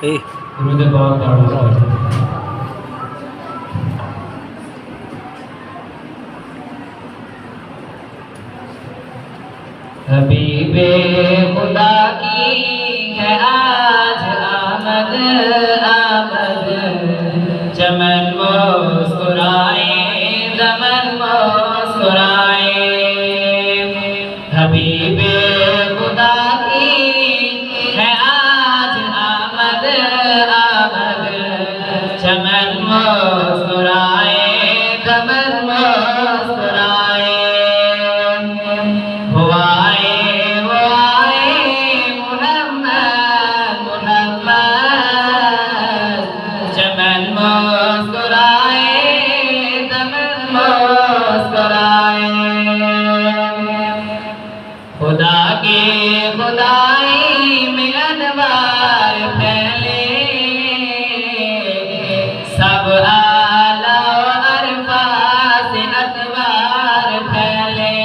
दुरूद पाक पढ़ो। हबीबे खुदा की है आज आमद आमद, चमन मुस्कुराए दमन मुस्कुराए। हबीबे खुदा की है आज आमद आमद, चमन मुस्कुराए दमन मुस्कुराए। खुदा के खुदाई में अनवार फैले, सब आला अरफा से अतवार फैले।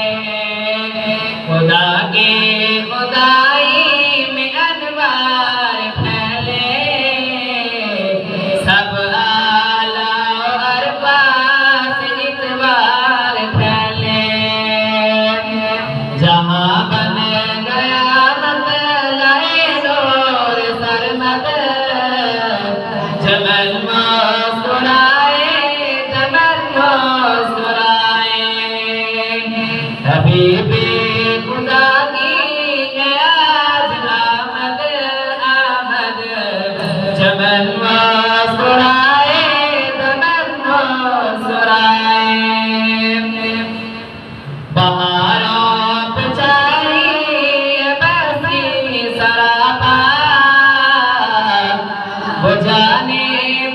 खुदा के खुदाई में अनवार फैले, सब आला अरफा से इतवार फैले। जहाँ बन गया मतलाए नूर सरमद, चमन मुस्कुराए दमन मुस्कुराए। हबीबे खुदा की है आज आमद आमद, चमन मुस्कुराए दमन मुस्कुराए। वो जाने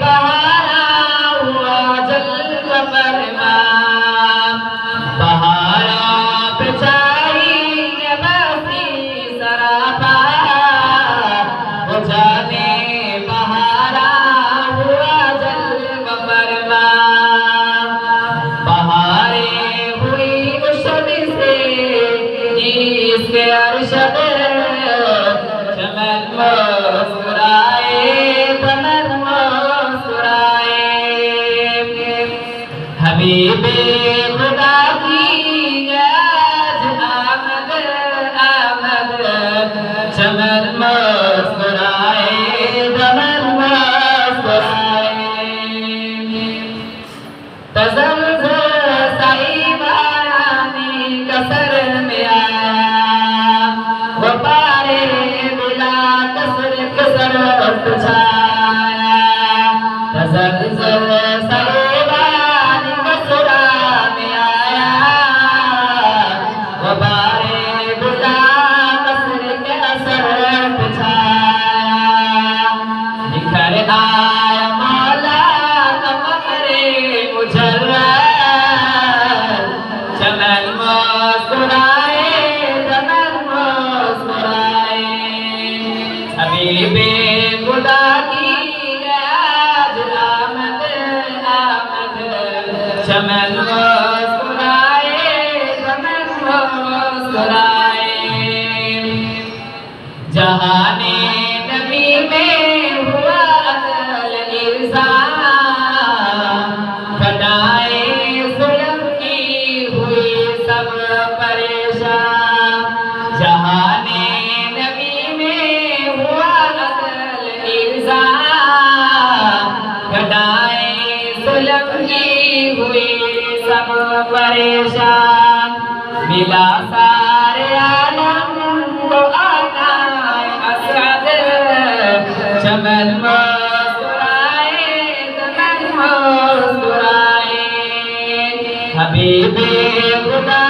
बहारा हुआ जल फरमा, बहारा बेचारी बसी सरापा। वो जाने बहारा हुआ जल फरमा, बहारे हुई उर्शद से जिसके अरशद, चमन मुस्कुराए दमन मुस्कुराए। हबीबे खुदा की आज आमद आमद, चमन मुस्कुराए दमन मुस्कुराए। तज़ल्ज़ल साहिबानी कसर में आया, वो पारे बिला कसर कसर छाया। तज़ल्ज़ल साहिबानी कसरा में आया, वो पारे बिला कसर के असर छाया। निखर आया मौला का फखरे मुजर्रद, चमन मुस्कुराए दमन मुस्कुराए। हबीबे खुदा की आज आमद आमद, चमन मुस्कुराए दमन मुस्कुराए। जहाने नबी में हुआ अकल इंसान, बनाए जुल्म की हुई सब परेशान। जहाने नबी में हुआ अकल इंसान, बनाए जुल्म की हुई सब परेशान। मिला सारे आलम को आका असद, चमन मुस्कुराए दमन मुस्कुराए। हबीबे खुदा